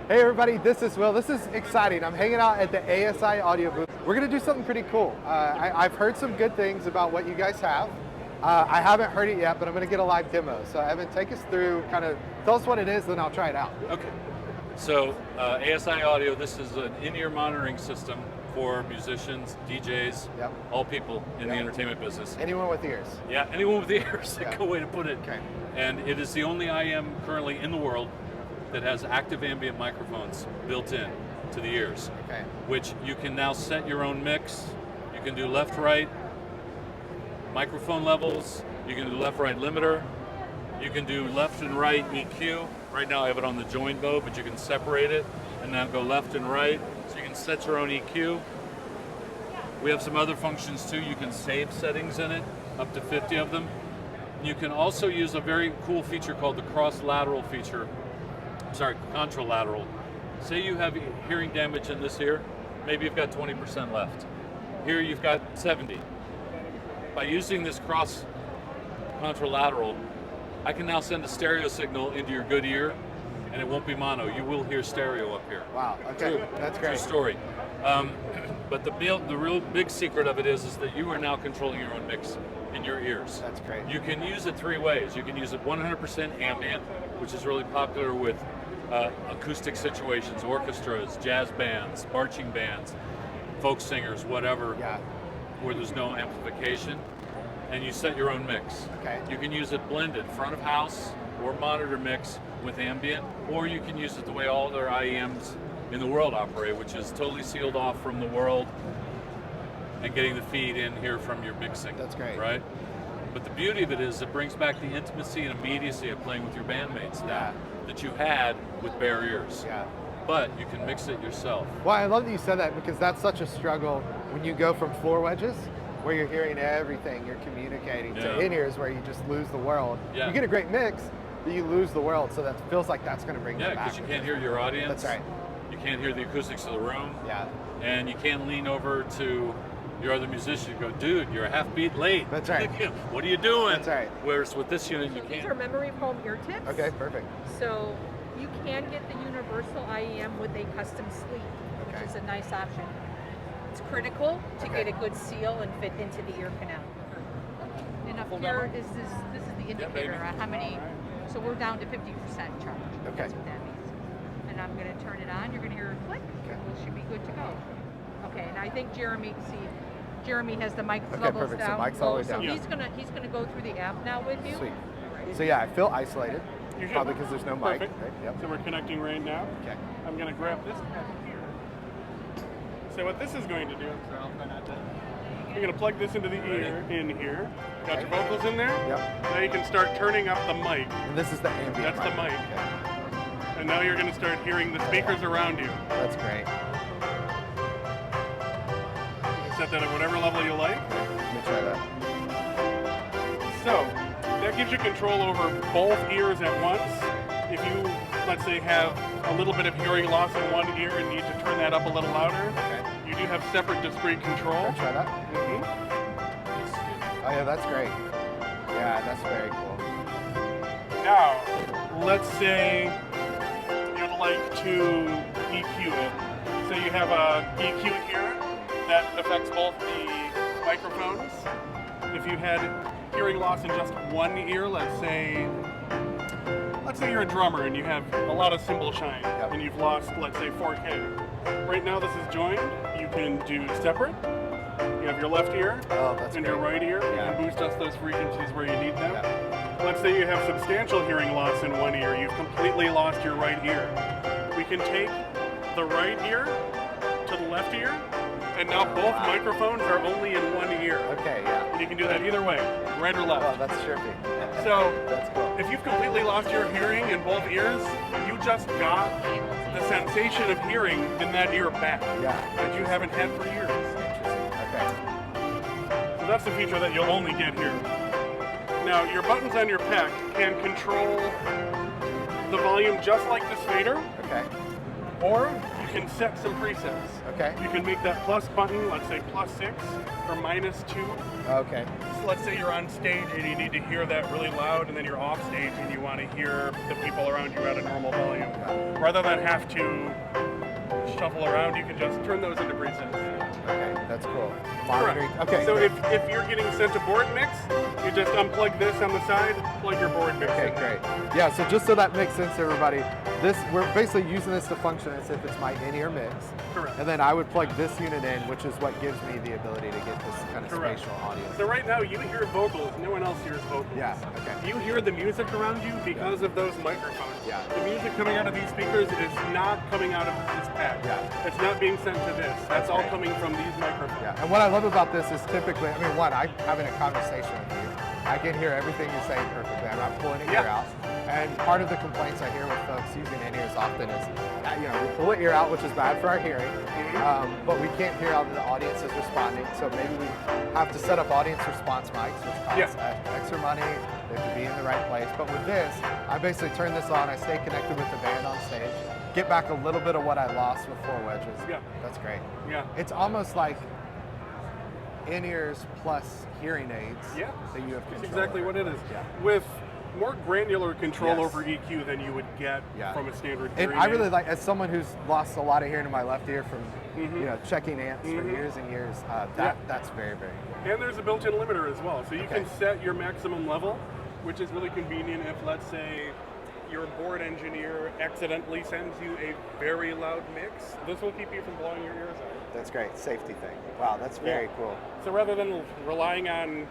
Hey everybody, this is Will. This is exciting. I'm hanging out at the ASI audio booth. We're gonna do something pretty cool. I've heard some good things about what you guys have. I haven't heard it yet, but I'm gonna get a live demo. So Evan, take us through, tell us what it is, then I'll try it out. Okay. So ASI Audio, this is an in-ear monitoring system for musicians, DJs, all people in the entertainment business. Anyone with ears. Yeah, anyone with ears, a good way to put it. Okay. And it is the only IM currently in the world that has active ambient microphones built in to the ears, which you can now set your own mix. You can do left-right microphone levels. You can do left-right limiter. You can do left and right EQ. Right now I have it on the join mode, but you can separate it and now go left and right. So you can set your own EQ. We have some other functions too. You can save settings in it, up to 50 of them. You can also use a very cool feature called the cross-lateral feature. Sorry, contralateral. Say you have hearing damage in this ear, maybe you've got 20% left. Here you've got 70. By using this cross contralateral, I can now send a stereo signal into your good ear, and it won't be mono. You will hear stereo up here. Wow, okay, that's great. True story. But the real big secret of it is that you are now controlling your own mix in your ears. That's great. You can use it three ways. You can use it 100% ambient, which is really popular with acoustic situations, orchestras, jazz bands, marching bands, folk singers, whatever, where there's no amplification, and you set your own mix. Okay. You can use it blended, front of house or monitor mix with ambient, or you can use it the way all other IEMs in the world operate, which is totally sealed off from the world and getting the feed in here from your mixing. That's great. Right? But the beauty of it is it brings back the intimacy and immediacy of playing with your bandmates now that you had with bare ears. Yeah. But you can mix it yourself. Well, I love that you said that because that's such a struggle when you go from floor wedges, where you're hearing everything, you're communicating, to in-ears where you just lose the world. You get a great mix, but you lose the world, so that feels like that's going to bring them back. Yeah, because you can't hear your audience. That's right. You can't hear the acoustics of the room. Yeah. And you can't lean over to your other musician and go, dude, you're a half beat late. That's right. What are you doing? That's right. Whereas with this unit, you can't. These are memory foam ear tips. Okay, perfect. So you can get the universal IEM with a custom sleeve, which is a nice option. It's critical to get a good seal and fit into the ear canal. And up here is this is the indicator on how many, so we're down to 50% charge. That's what that means. And I'm going to turn it on, you're going to hear a click, and we should be good to go. Okay, and I think Jeremy has the mic levels perfect. down. So mic's all the way so down. he's gonna go through the app now with you. Sweet. So yeah, I feel isolated. Probably because there's no mic. Perfect. Right? Yep. So we're connecting right now. Okay. I'm going to grab this pad here. So what this is going to do, you're going to plug this into the ear in here. Got your vocals in there? Yep. Now you can start turning up the mic. And this is the ambient That's the mic. And now you're going to start hearing the speakers around you. That's great. Set that at whatever level you like. Let me try that. So, that gives you control over both ears at once. If you, let's say, have a little bit of hearing loss in one ear and need to turn that up a little louder, you do have separate discrete control. Can I try that? Oh yeah, that's great. Yeah, that's very cool. Now, let's say you'd like to EQ it. So you have a EQ here that affects both the microphones. If you had hearing loss in just one ear, let's say you're a drummer and you have a lot of cymbal shine and you've lost, let's say, 4K. Right now this is joined. You can do separate. You have your left ear and your right ear. You can boost us those frequencies where you need them. Let's say you have substantial hearing loss in one ear. You've completely lost your right ear. We can take the right ear to the left ear, and now both microphones are only in one ear. Okay, yeah. And you can do that either way, right or left. Oh, that's trippy. So, that's cool. If you've completely lost your hearing in both ears, you just got the sensation of hearing in that ear back that you haven't had for years. So that's the feature that you'll only get here. Now, your buttons on your pack can control the volume just like this fader. Or you can set some presets. Okay. You can make that plus button, let's say +6 or -2. Okay. So let's say you're on stage and you need to hear that really loud, and then you're off stage and you want to hear the people around you at a normal volume. Rather than have to shuffle around, you can just turn those into presets. Okay, that's cool. Correct. Okay. So if you're getting sent a board mix, you just unplug this on the side, plug your board mix Okay, in. great. Yeah, so just so that makes sense to everybody, we're basically using this to function as if it's my in-ear mix. Correct. And then I would plug this unit in, which is what gives me the ability to get this kind of Correct. spatial audio. So right now you hear vocals, no one else hears vocals. Yeah, okay. You hear the music around you because of those microphones. Yeah. The music coming out of these speakers is not coming out of this pad. Yeah. It's not being sent to this. That's all great. coming from these microphones. Yeah, and what I love about this is typically, I mean, one, I'm having a conversation with you. I can hear everything you're saying perfectly. I'm not pulling an ear out. And part of the complaints I hear with folks using in-ears often is, we pull an ear out, which is bad for our hearing, but we can't hear how the audience is responding. So maybe we have to set up audience response mics, which costs extra money. They have to be in the right place. But with this, I basically turn this on. I stay connected with the band on stage, get back a little bit of what I lost with 4 wedges. Yeah. That's great. Yeah. It's almost like in-ears plus hearing aids Yeah. that you have control That's exactly over. what it is. Yeah. With more granular control Yes. over EQ than you would get from a standard And hearing I aid. really like, as someone who's lost a lot of hearing in my left ear from checking amps for years and years, that's very, very cool. And there's a built-in limiter as well. So you can set your maximum level, which is really convenient if, let's say, your board engineer accidentally sends you a very loud mix. This will keep you from blowing your ears out. That's great. Safety thing. Wow, that's very cool. So rather than relying on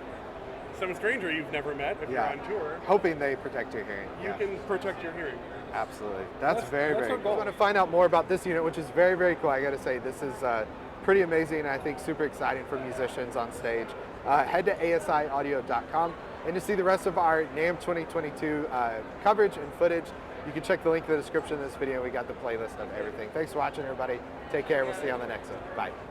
some stranger you've never met if you're on tour, hoping they protect your hearing. you can protect your hearing. Absolutely. That's very, that's very our cool. goal. I want to find out more about this unit, which is very, very cool. I got to say, this is pretty amazing and I think super exciting for musicians on stage. Head to asiaudio.com, and to see the rest of our NAMM 2022 coverage and footage, you can check the link in the description of this video. We got the playlist of everything. Thanks for watching, everybody. Take care. We'll see you on the next one. Bye.